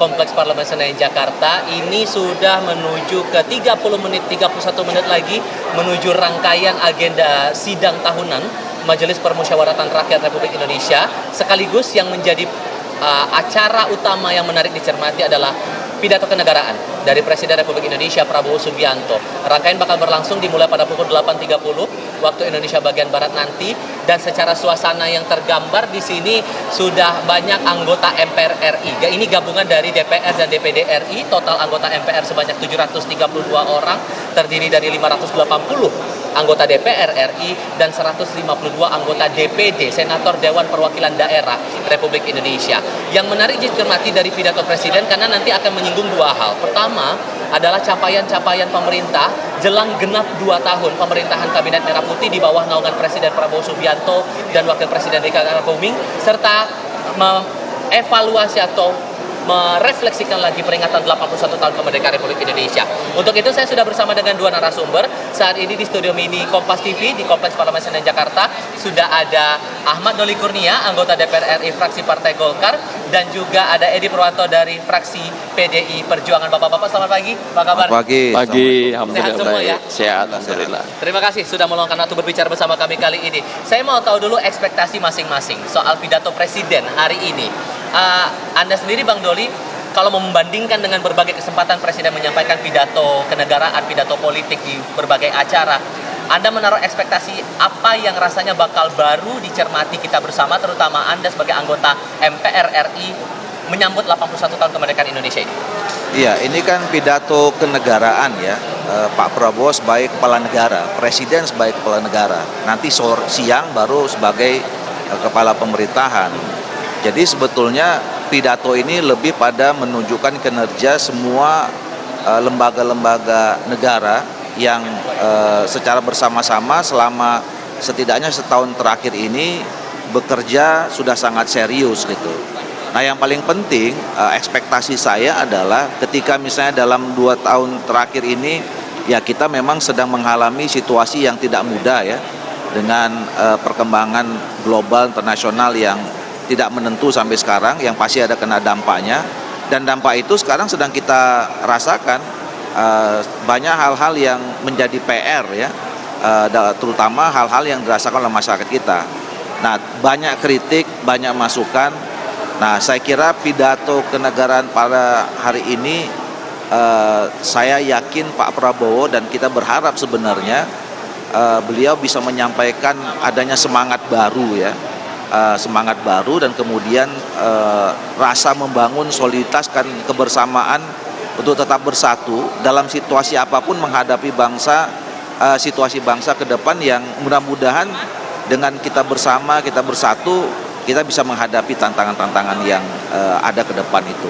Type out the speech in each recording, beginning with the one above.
Kompleks Parlemen Senayan Jakarta ini sudah menuju ke 31 menit lagi menuju rangkaian agenda sidang tahunan Majelis Permusyawaratan Rakyat Republik Indonesia, sekaligus yang menjadi acara utama yang menarik dicermati adalah pidato kenegaraan dari Presiden Republik Indonesia Prabowo Subianto. Rangkaian bakal berlangsung dimulai pada pukul 8.30 waktu Indonesia bagian barat nanti, dan secara suasana yang tergambar di sini sudah banyak anggota MPR RI. Ini gabungan dari DPR dan DPD RI, total anggota MPR sebanyak 732 orang, terdiri dari 580 anggota DPR RI dan 152 anggota DPD, Senator Dewan Perwakilan Daerah Republik Indonesia. Yang menarik dicermati dari pidato Presiden karena nanti akan menyinggung dua hal. Pertama adalah capaian-capaian pemerintah jelang genap 2 tahun pemerintahan Kabinet Merah Putih di bawah naungan Presiden Prabowo Subianto dan Wakil Presiden Ridwan Kamil, serta mengevaluasi atau merefleksikan lagi peringatan 81 tahun kemerdekaan Republik Indonesia. Untuk itu saya sudah bersama dengan dua narasumber. Saat ini di studio mini Kompas TV di Kompleks Parlemen Senayan Jakarta sudah ada Ahmad Doli Kurnia, anggota DPR RI fraksi Partai Golkar, dan juga ada Edi Purwanto dari fraksi PDI Perjuangan. Bapak-bapak selamat pagi. Apa kabar? Pagi. Sehat semua ya? Sehat, alhamdulillah. Terima kasih sudah meluangkan waktu berbicara bersama kami kali ini. Saya mau tahu dulu ekspektasi masing-masing soal pidato Presiden hari ini. Anda sendiri Bang Doli, kalau membandingkan dengan berbagai kesempatan Presiden menyampaikan pidato kenegaraan, pidato politik di berbagai acara, Anda menaruh ekspektasi apa yang rasanya bakal baru dicermati kita bersama, terutama Anda sebagai anggota MPR RI menyambut 81 tahun kemerdekaan Indonesia ini? Iya, ini kan pidato kenegaraan ya. Pak Prabowo sebagai kepala negara, Presiden sebagai kepala negara, nanti siang baru sebagai kepala pemerintahan. Jadi sebetulnya pidato ini lebih pada menunjukkan kinerja semua lembaga-lembaga negara yang secara bersama-sama selama setidaknya setahun terakhir ini bekerja sudah sangat serius gitu. Nah yang paling penting ekspektasi saya adalah ketika misalnya dalam 2 tahun terakhir ini ya kita memang sedang mengalami situasi yang tidak mudah ya, dengan perkembangan global internasional yang tidak menentu sampai sekarang, yang pasti ada kena dampaknya, dan dampak itu sekarang sedang kita rasakan. Banyak hal-hal yang menjadi PR ya, terutama hal-hal yang dirasakan oleh masyarakat kita. Nah banyak kritik, banyak masukan. Nah saya kira pidato kenegaraan pada hari ini, saya yakin Pak Prabowo dan kita berharap sebenarnya beliau bisa menyampaikan adanya semangat baru ya, semangat baru, dan kemudian rasa membangun soliditas dan kebersamaan untuk tetap bersatu dalam situasi apapun menghadapi situasi bangsa ke depan, yang mudah-mudahan dengan kita bersama, kita bersatu, kita bisa menghadapi tantangan-tantangan yang ada ke depan itu.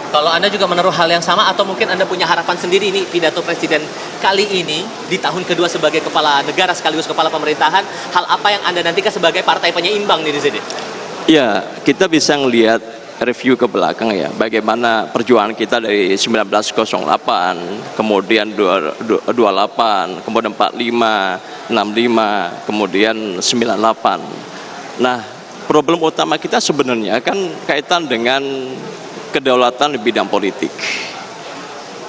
Kalau Anda juga menaruh hal yang sama, atau mungkin Anda punya harapan sendiri nih pidato Presiden kali ini di tahun kedua sebagai kepala negara sekaligus kepala pemerintahan, hal apa yang Anda nantikan sebagai partai penyeimbang nih di sini? Ya, kita bisa ngelihat review ke belakang ya, bagaimana perjuangan kita dari 1908, kemudian 28, kemudian 45, 65, kemudian 98. Nah, problem utama kita sebenarnya kan kaitan dengan kedaulatan di bidang politik,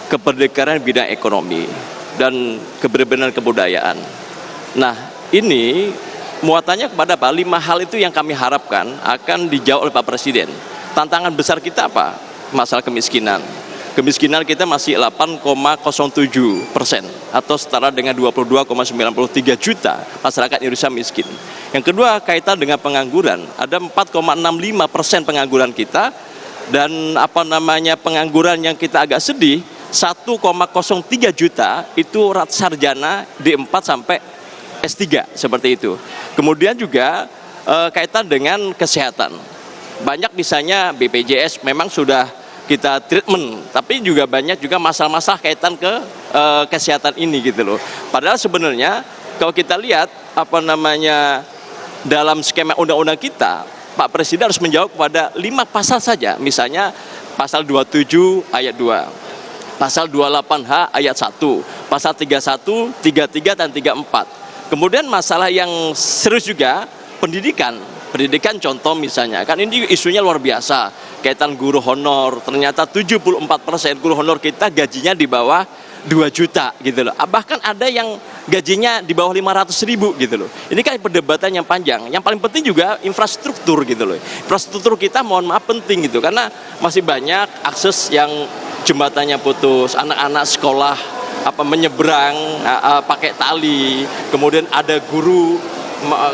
kemerdekaan di bidang ekonomi, dan kebebasan kebudayaan. Nah, ini muatannya kepada apa? 5 hal itu yang kami harapkan akan dijawab oleh Pak Presiden. Tantangan besar kita apa? Masalah kemiskinan. Kemiskinan kita masih 8,07% atau setara dengan 22,93 juta masyarakat Indonesia miskin. Yang kedua kaitan dengan pengangguran, ada 4,65% pengangguran kita, dan pengangguran yang kita agak sedih 1,03 juta itu sarjana D4 sampai S3 seperti itu. Kemudian juga kaitan dengan kesehatan. Banyak misalnya BPJS memang sudah kita treatment, tapi juga banyak juga masalah-masalah kaitan ke kesehatan ini gitu loh. Padahal sebenarnya kalau kita lihat dalam skema undang-undang kita, Pak Presiden harus menjawab kepada 5 pasal saja. Misalnya pasal 27 ayat 2, pasal 28H ayat 1, pasal 31, 33 dan 34. Kemudian masalah yang serius juga pendidikan. Pendidikan contoh misalnya, kan ini isunya luar biasa. Kaitan guru honor, ternyata 74% guru honor kita gajinya di bawah 2 juta gitu loh. Bahkan ada yang gajinya di bawah 500.000 gitu loh. Ini kan perdebatan yang panjang. Yang paling penting juga infrastruktur gitu loh. Infrastruktur kita mohon maaf penting gitu, karena masih banyak akses yang jembatannya putus, anak-anak sekolah menyeberang pakai tali, kemudian ada guru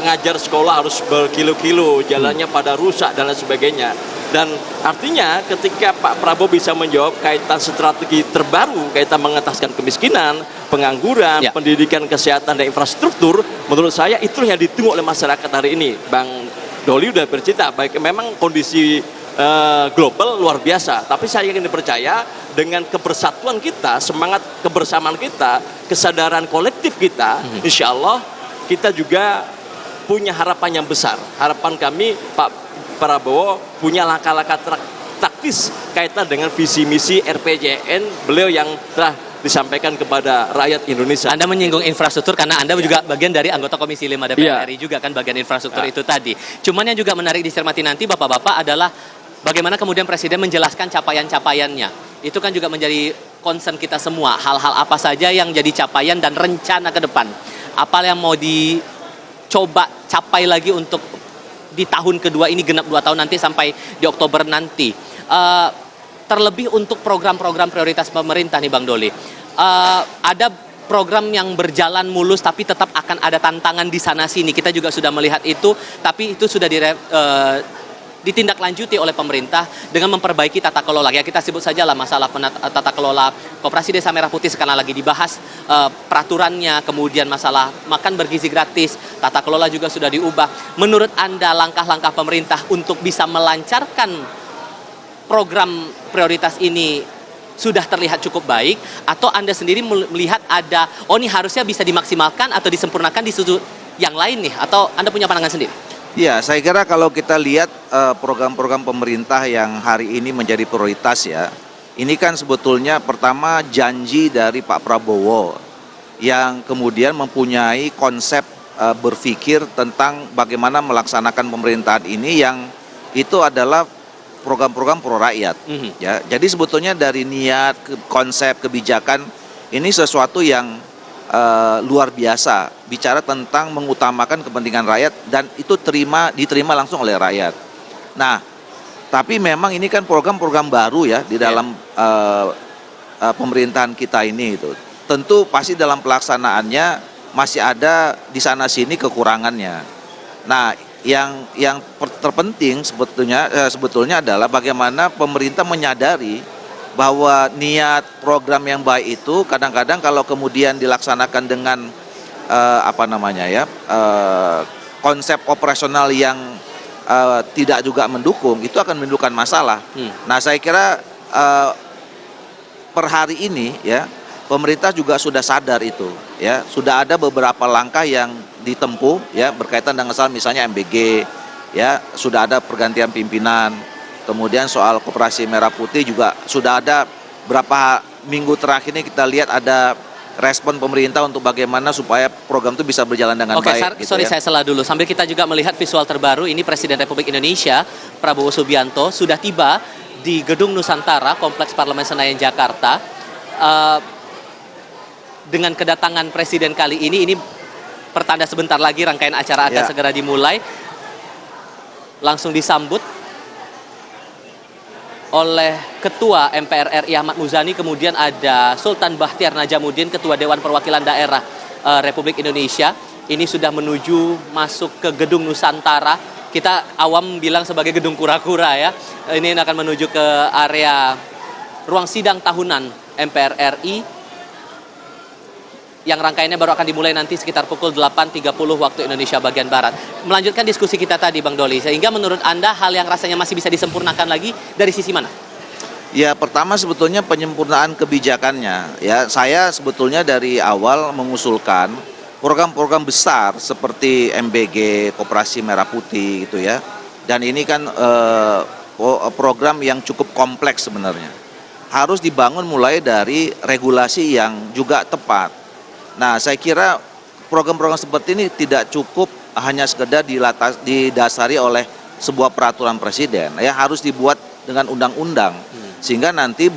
ngajar sekolah harus berkilo-kilo, jalannya pada rusak dan lain sebagainya. Dan artinya ketika Pak Prabowo bisa menjawab kaitan strategi terbaru, kaitan mengentaskan kemiskinan, pengangguran, pendidikan, kesehatan, dan infrastruktur, menurut saya itu yang ditunggu oleh masyarakat hari ini. Bang Doli udah bercerita, baik memang kondisi global luar biasa, tapi saya ingin percaya dengan kebersatuan kita, semangat kebersamaan kita, kesadaran kolektif kita, insya Allah kita juga punya harapan yang besar. Harapan kami Pak Prabowo punya langkah-langkah taktis kaitan dengan visi misi RPJMN beliau yang telah disampaikan kepada rakyat Indonesia. Anda menyinggung infrastruktur karena Anda juga bagian dari anggota Komisi 5 DPR RI juga kan bagian infrastruktur itu tadi. Cuman yang juga menarik dicermati nanti Bapak-Bapak adalah bagaimana kemudian Presiden menjelaskan capaian-capaiannya. Itu kan juga menjadi concern kita semua. Hal-hal apa saja yang jadi capaian dan rencana ke depan. Apa yang mau dicoba capai lagi untuk di tahun kedua ini, genap 2 tahun nanti sampai di Oktober nanti. Terlebih untuk program-program prioritas pemerintah nih Bang Doli. Ada program yang berjalan mulus tapi tetap akan ada tantangan di sana sini. Kita juga sudah melihat itu, tapi itu sudah ditindaklanjuti oleh pemerintah dengan memperbaiki tata kelola. Ya kita sebut saja lah masalah tata kelola Koperasi Desa Merah Putih sekarang lagi dibahas peraturannya, kemudian masalah makan bergizi gratis, tata kelola juga sudah diubah. Menurut Anda langkah-langkah pemerintah untuk bisa melancarkan program prioritas ini sudah terlihat cukup baik, atau Anda sendiri melihat ada, ini harusnya bisa dimaksimalkan atau disempurnakan di sudut yang lain nih, atau Anda punya pandangan sendiri? Ya, saya kira kalau kita lihat program-program pemerintah yang hari ini menjadi prioritas ya, ini kan sebetulnya pertama janji dari Pak Prabowo yang kemudian mempunyai konsep berpikir tentang bagaimana melaksanakan pemerintahan ini yang itu adalah program-program pro rakyat. Ya, jadi sebetulnya dari niat, konsep, kebijakan ini sesuatu yang luar biasa, bicara tentang mengutamakan kepentingan rakyat dan itu diterima langsung oleh rakyat. Nah, tapi memang ini kan program-program baru ya di dalam pemerintahan kita ini itu. Tentu pasti dalam pelaksanaannya masih ada di sana sini kekurangannya. Nah, yang terpenting sebetulnya adalah bagaimana pemerintah menyadari bahwa niat program yang baik itu kadang-kadang kalau kemudian dilaksanakan dengan konsep operasional yang tidak juga mendukung, itu akan menimbulkan masalah. Nah, saya kira per hari ini ya pemerintah juga sudah sadar itu ya, sudah ada beberapa langkah yang ditempuh ya berkaitan dengan misalnya MBG ya, sudah ada pergantian pimpinan. Kemudian soal Koperasi Merah Putih juga sudah ada berapa minggu terakhir ini kita lihat ada respon pemerintah untuk bagaimana supaya program itu bisa berjalan dengan baik. Sorry, saya salah dulu. Sambil kita juga melihat visual terbaru, ini Presiden Republik Indonesia Prabowo Subianto sudah tiba di Gedung Nusantara, Kompleks Parlemen Senayan, Jakarta. Dengan kedatangan Presiden kali ini pertanda sebentar lagi rangkaian acara akan segera dimulai. Langsung disambut oleh Ketua MPR RI Ahmad Muzani, kemudian ada Sultan Bahtiar Najamuddin, Ketua Dewan Perwakilan Daerah Republik Indonesia. Ini sudah menuju masuk ke Gedung Nusantara. Kita awam bilang sebagai gedung kura-kura ya. Ini akan menuju ke area ruang sidang tahunan MPR RI. Yang rangkaiannya baru akan dimulai nanti sekitar pukul 8.30 waktu Indonesia bagian Barat. Melanjutkan diskusi kita tadi Bang Doli, sehingga menurut Anda hal yang rasanya masih bisa disempurnakan lagi dari sisi mana? Ya, pertama sebetulnya penyempurnaan kebijakannya. Ya, saya sebetulnya dari awal mengusulkan program-program besar seperti MBG, Koperasi Merah Putih gitu ya. Dan ini kan program yang cukup kompleks sebenarnya. Harus dibangun mulai dari regulasi yang juga tepat. Nah, saya kira program-program seperti ini tidak cukup hanya sekedar didasari oleh sebuah peraturan presiden, ya harus dibuat dengan undang-undang, sehingga nanti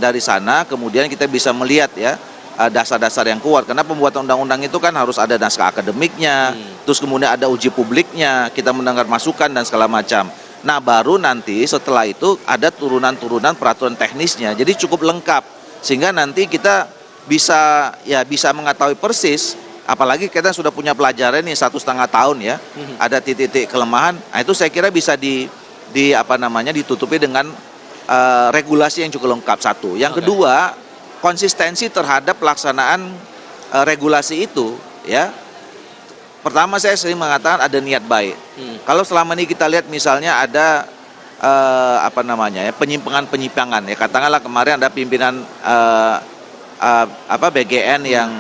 dari sana kemudian kita bisa melihat ya dasar-dasar yang kuat, karena pembuatan undang-undang itu kan harus ada naskah akademiknya, terus kemudian ada uji publiknya, kita mendengar masukan dan segala macam. Nah baru nanti setelah itu ada turunan-turunan peraturan teknisnya, jadi cukup lengkap sehingga nanti kita bisa mengetahui persis, apalagi kita sudah punya pelajaran nih 1,5 tahun ya, ada titik-titik kelemahan. Nah itu saya kira bisa ditutupi dengan regulasi yang cukup lengkap, satu. Yang kedua, konsistensi terhadap pelaksanaan regulasi itu ya. Pertama saya sering mengatakan ada niat baik. Kalau selama ini kita lihat misalnya ada penyimpangan ya, katakanlah kemarin ada pimpinan BGN yang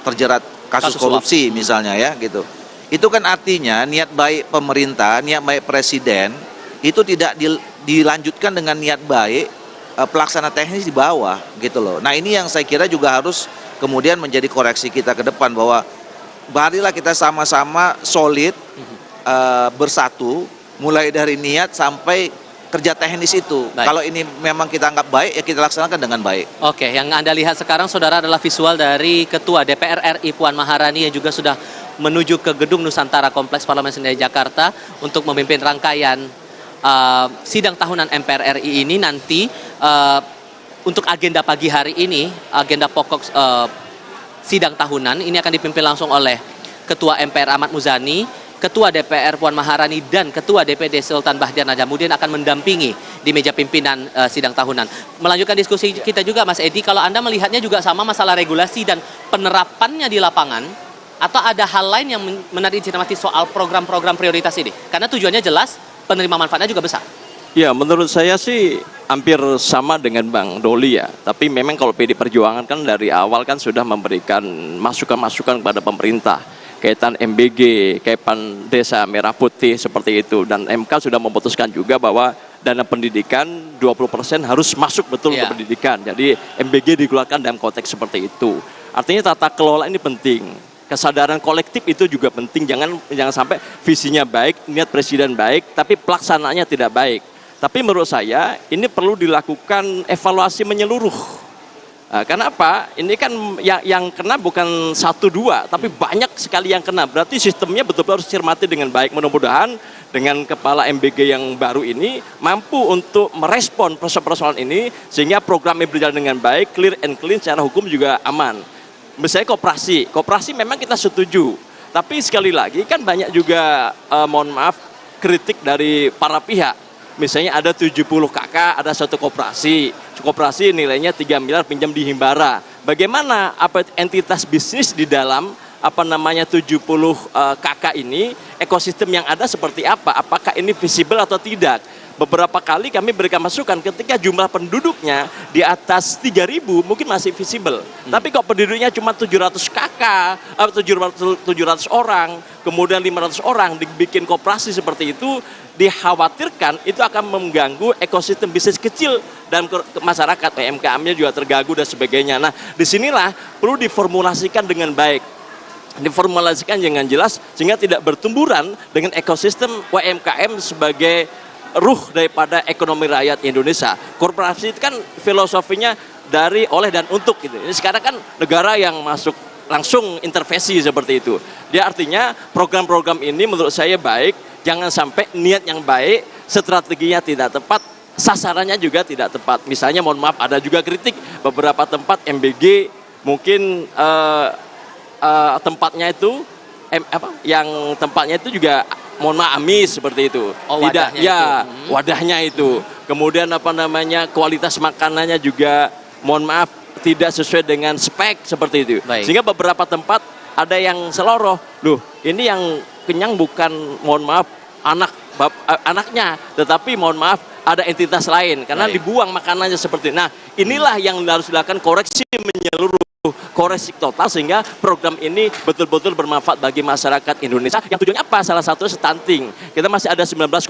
terjerat kasus korupsi misalnya ya gitu. Itu kan artinya niat baik pemerintah, niat baik presiden itu tidak dilanjutkan dengan niat baik pelaksana teknis di bawah gitu loh. Nah ini yang saya kira juga harus kemudian menjadi koreksi kita ke depan, bahwa marilah kita sama-sama solid bersatu, mulai dari niat sampai kerja teknis itu. Baik. Kalau ini memang kita anggap baik, ya kita laksanakan dengan baik. Oke, yang Anda lihat sekarang saudara adalah visual dari Ketua DPR RI Puan Maharani yang juga sudah menuju ke Gedung Nusantara Kompleks Parlemen Senayan Jakarta untuk memimpin rangkaian sidang tahunan MPR RI ini. Nanti untuk agenda pagi hari ini, agenda pokok sidang tahunan ini akan dipimpin langsung oleh Ketua MPR Ahmad Muzani, Ketua DPR Puan Maharani, dan Ketua DPD Sultan Bahtiar Najamuddin akan mendampingi di meja pimpinan sidang tahunan. Melanjutkan diskusi kita juga, Mas Edi, kalau Anda melihatnya juga sama masalah regulasi dan penerapannya di lapangan, atau ada hal lain yang menarik cermati soal program-program prioritas ini? Karena tujuannya jelas, penerima manfaatnya juga besar. Ya, menurut saya sih hampir sama dengan Bang Doli ya. Tapi memang kalau PD Perjuangan kan dari awal kan sudah memberikan masukan-masukan kepada pemerintah. Kaitan MBG, kaitan Desa Merah Putih seperti itu. Dan MK sudah memutuskan juga bahwa dana pendidikan 20% harus masuk betul ke pendidikan. Jadi MBG dikeluarkan dalam konteks seperti itu. Artinya tata kelola ini penting. Kesadaran kolektif itu juga penting. Jangan sampai visinya baik, niat presiden baik, tapi pelaksanaannya tidak baik. Tapi menurut saya ini perlu dilakukan evaluasi menyeluruh. Nah, kenapa? Ini kan yang kena bukan 1-2, tapi banyak sekali yang kena. Berarti sistemnya betul-betul harus cermati dengan baik. Mudah-mudahan dengan kepala MBG yang baru ini mampu untuk merespon persoalan ini sehingga programnya berjalan dengan baik, clear and clean, secara hukum juga aman. Misalnya koperasi memang kita setuju. Tapi sekali lagi kan banyak juga mohon maaf kritik dari para pihak. Misalnya ada 70 KK, ada satu koperasi nilainya 3 miliar pinjam di Himbara. Bagaimana entitas bisnis di dalam 70 KK ini, ekosistem yang ada seperti apa? Apakah ini visible atau tidak? Beberapa kali kami berikan masukan ketika jumlah penduduknya di atas 3.000 mungkin masih visible. Tapi kok penduduknya cuma 700 KK, 700 orang, kemudian 500 orang dibikin koperasi seperti itu, dikhawatirkan itu akan mengganggu ekosistem bisnis kecil dan masyarakat, UMKM-nya juga terganggu dan sebagainya. Nah, disinilah perlu diformulasikan dengan baik. Diformulasikan dengan jelas sehingga tidak bertumburan dengan ekosistem UMKM sebagai ruh daripada ekonomi rakyat Indonesia. Korporasi itu kan filosofinya dari, oleh, dan untuk gitu. Ini sekarang kan negara yang masuk langsung intervensi seperti itu. Dia artinya program-program ini menurut saya baik, jangan sampai niat yang baik, strateginya tidak tepat, sasarannya juga tidak tepat. Misalnya mohon maaf ada juga kritik beberapa tempat MBG mungkin tempatnya itu tempatnya itu juga mohon maaf amis seperti itu. Tidak ya itu. Wadahnya itu. Kemudian kualitas makanannya juga mohon maaf tidak sesuai dengan spek seperti itu. Baik. Sehingga beberapa tempat ada yang seloroh. Loh, ini yang kenyang bukan mohon maaf anaknya, tetapi mohon maaf ada entitas lain karena dibuang makanannya seperti. Nah, inilah yang harus dilakukan koreksi menyeluruh koreksi total sehingga program ini betul-betul bermanfaat bagi masyarakat Indonesia. Yang tujuannya apa? Salah satu stunting. Kita masih ada 19,8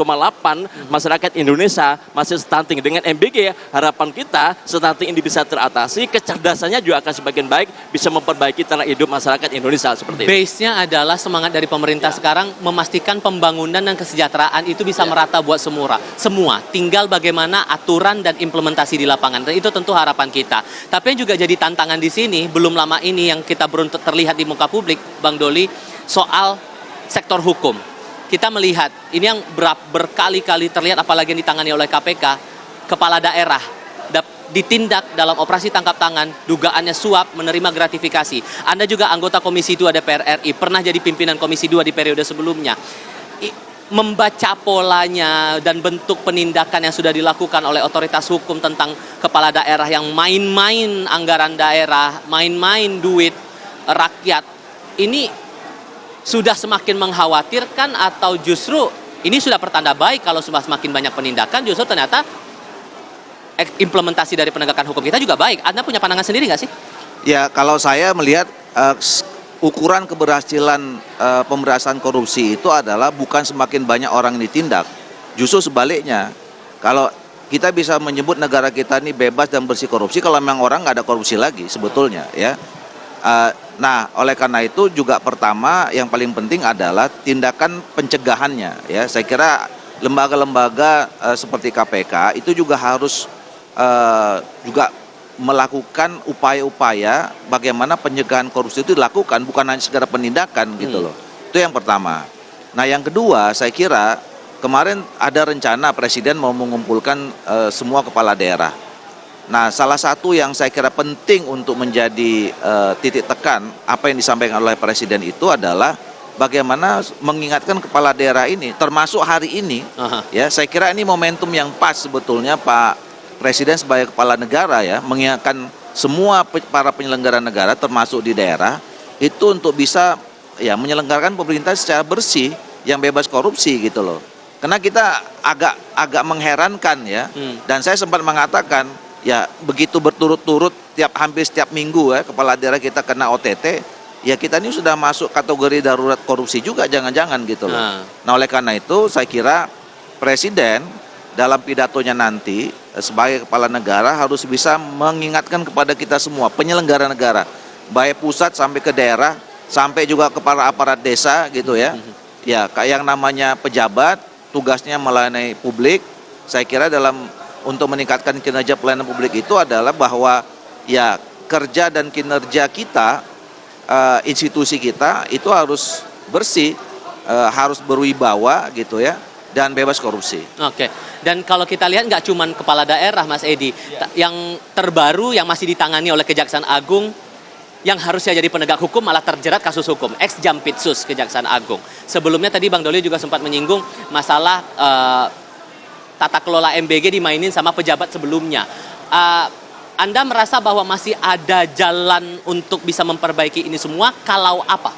masyarakat Indonesia masih stunting. Dengan MBG harapan kita stunting ini bisa teratasi, kecerdasannya juga akan semakin baik, bisa memperbaiki taraf hidup masyarakat Indonesia seperti itu. Base-nya adalah semangat dari pemerintah sekarang memastikan pembangunan dan kesejahteraan itu bisa merata buat semua. Tinggal bagaimana aturan dan implementasi di lapangan. Dan itu tentu harapan kita. Tapi yang juga jadi tantangan di sini belum lama ini yang kita terlihat di muka publik, Bang Doli, soal sektor hukum. Kita melihat ini yang berkali-kali terlihat, apalagi yang ditangani oleh KPK, kepala daerah ditindak dalam operasi tangkap tangan, dugaannya suap, menerima gratifikasi. Anda juga anggota Komisi 2 DPR RI, pernah jadi pimpinan Komisi 2 di periode sebelumnya. Membaca polanya dan bentuk penindakan yang sudah dilakukan oleh otoritas hukum tentang kepala daerah yang main-main anggaran daerah, main-main duit rakyat, ini sudah semakin mengkhawatirkan atau justru ini sudah pertanda baik kalau sudah semakin banyak penindakan, justru ternyata implementasi dari penegakan hukum kita juga baik. Anda punya pandangan sendiri nggak sih? Ya, kalau saya melihat ukuran keberhasilan pemberantasan korupsi itu adalah bukan semakin banyak orang ditindak, justru sebaliknya. Kalau kita bisa menyebut negara kita ini bebas dan bersih korupsi kalau memang orang nggak ada korupsi lagi sebetulnya, ya. Nah, oleh karena itu juga pertama yang paling penting adalah tindakan pencegahannya, ya. Saya kira lembaga-lembaga seperti KPK itu juga harus juga melakukan upaya-upaya bagaimana pencegahan korupsi itu dilakukan, bukan hanya sekedar penindakan gitu loh. Itu yang pertama. Nah, yang kedua, saya kira kemarin ada rencana Presiden mau mengumpulkan semua kepala daerah. Nah, salah satu yang saya kira penting untuk menjadi titik tekan apa yang disampaikan oleh Presiden itu adalah bagaimana mengingatkan kepala daerah ini, termasuk hari ini. Ya, saya kira ini momentum yang pas sebetulnya Pak Presiden sebagai kepala negara, ya, mengingatkan semua para penyelenggara negara termasuk di daerah itu untuk bisa, ya, menyelenggarakan pemerintah secara bersih yang bebas korupsi gitu loh. Karena kita agak mengherankan, ya. Dan saya sempat mengatakan, ya, begitu berturut-turut hampir setiap minggu, ya, kepala daerah kita kena OTT, ya kita ini sudah masuk kategori darurat korupsi juga jangan-jangan gitu loh. Nah, oleh karena itu saya kira Presiden dalam pidatonya nanti sebagai kepala negara harus bisa mengingatkan kepada kita semua penyelenggara negara, baik pusat sampai ke daerah, sampai juga kepada aparat desa gitu, ya. Ya, kayak yang namanya pejabat tugasnya melayani publik. Saya kira untuk meningkatkan kinerja pelayanan publik itu adalah bahwa, ya, kerja dan kinerja kita, institusi kita itu harus bersih, harus berwibawa gitu, ya, dan bebas korupsi. Oke. Dan kalau kita lihat nggak cuma kepala daerah, Mas Edi, yang terbaru yang masih ditangani oleh Kejaksaan Agung, yang harusnya jadi penegak hukum malah terjerat kasus hukum, ex Jampitsus Kejaksaan Agung. Sebelumnya tadi Bang Doli juga sempat menyinggung masalah tata kelola MBG dimainin sama pejabat sebelumnya. Anda merasa bahwa masih ada jalan untuk bisa memperbaiki ini semua? Kalau apa?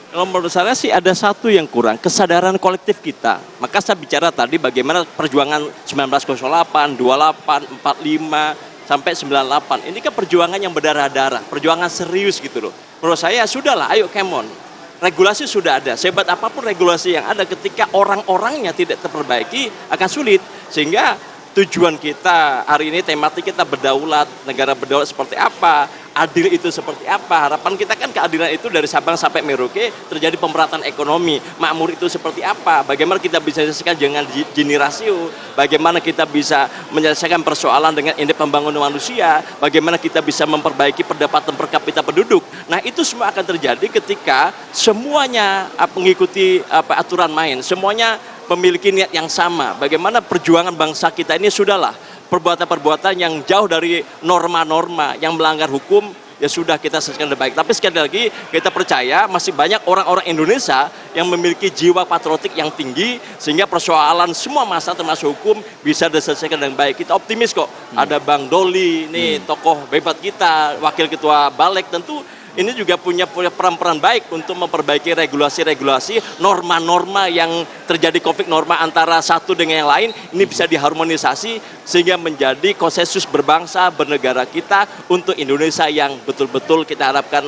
Kalau menurut saya sih ada satu yang kurang, kesadaran kolektif kita. Maka saya bicara tadi bagaimana perjuangan 1908, 28, 45, sampai 98. Ini kan perjuangan yang berdarah-darah, perjuangan serius gitu loh. Menurut saya sudahlah, ayo come on. Regulasi sudah ada, sehebat apapun regulasi yang ada, ketika orang-orangnya tidak terperbaiki akan sulit. Sehingga tujuan kita hari ini, tematik kita berdaulat, negara berdaulat seperti apa, adil itu seperti apa. Harapan kita kan keadilan itu dari Sabang sampai Merauke terjadi pemerataan ekonomi, makmur itu seperti apa, bagaimana kita bisa menyelesaikan dengan Gini rasio, bagaimana kita bisa menyelesaikan persoalan dengan indeks pembangunan manusia, bagaimana kita bisa memperbaiki pendapatan per kapita penduduk. Nah, itu semua akan terjadi ketika semuanya mengikuti aturan main, semuanya memiliki niat yang sama. Bagaimana perjuangan bangsa kita ini sudahlah perbuatan-perbuatan yang jauh dari norma-norma yang melanggar hukum, ya sudah kita selesaikan lebih baik. Tapi sekali lagi kita percaya masih banyak orang-orang Indonesia yang memiliki jiwa patriotik yang tinggi sehingga persoalan semua masalah termasuk hukum bisa diselesaikan dengan baik. Kita optimis kok. Ada Bang Doli, nih tokoh hebat kita, wakil ketua Balik, tentu ini juga punya peran-peran baik untuk memperbaiki regulasi-regulasi, norma-norma yang terjadi konflik norma antara satu dengan yang lain, ini bisa diharmonisasi sehingga menjadi konsensus berbangsa, bernegara kita untuk Indonesia yang betul-betul kita harapkan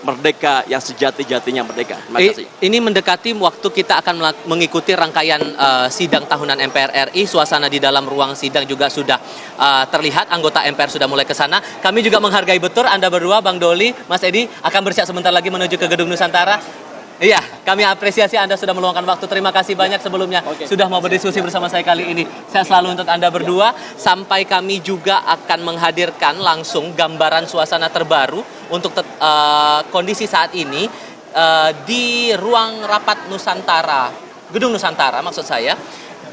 merdeka, yang sejati-jatinya merdeka. Terima kasih. Ini mendekati waktu kita akan mengikuti rangkaian sidang tahunan MPR RI. Suasana di dalam ruang sidang juga sudah terlihat, anggota MPR sudah mulai ke sana. Kami juga menghargai betul Anda berdua, Bang Doli, Mas Edi, akan bersiap sebentar lagi menuju ke Gedung Nusantara. Iya, kami apresiasi Anda sudah meluangkan waktu. Terima kasih banyak sebelumnya sudah mau berdiskusi bersama saya kali ini. Saya selalu untuk Anda berdua. Sampai kami juga akan menghadirkan langsung gambaran suasana terbaru untuk kondisi saat ini di ruang rapat Nusantara, Gedung Nusantara maksud saya,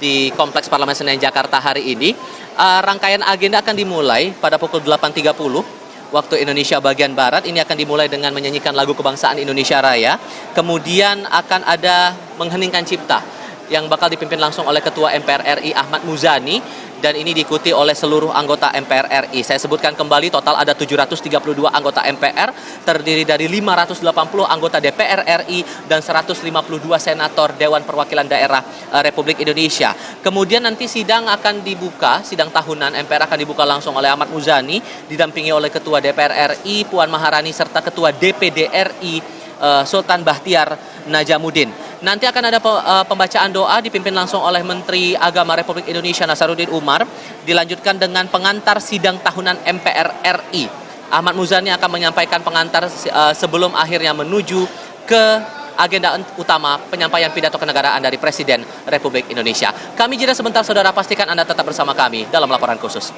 di Kompleks Parlemen Senayan Jakarta hari ini. Rangkaian agenda akan dimulai pada pukul 8.30. Waktu Indonesia bagian Barat. Ini akan dimulai dengan menyanyikan lagu kebangsaan Indonesia Raya. Kemudian akan ada mengheningkan cipta yang bakal dipimpin langsung oleh Ketua MPR RI Ahmad Muzani, dan ini diikuti oleh seluruh anggota MPR RI. Saya sebutkan kembali, total ada 732 anggota MPR, terdiri dari 580 anggota DPR RI dan 152 senator Dewan Perwakilan Daerah Republik Indonesia. Kemudian nanti sidang akan dibuka, sidang tahunan MPR akan dibuka langsung oleh Ahmad Muzani, didampingi oleh Ketua DPR RI Puan Maharani serta Ketua DPD RI Sultan Bahtiar Najamuddin. Nanti akan ada pembacaan doa dipimpin langsung oleh Menteri Agama Republik Indonesia Nasaruddin Umar, dilanjutkan dengan pengantar sidang tahunan MPR RI. Ahmad Muzani akan menyampaikan pengantar sebelum akhirnya menuju ke agenda utama, penyampaian pidato kenegaraan dari Presiden Republik Indonesia. Kami jeda sebentar, saudara, pastikan Anda tetap bersama kami dalam laporan khusus.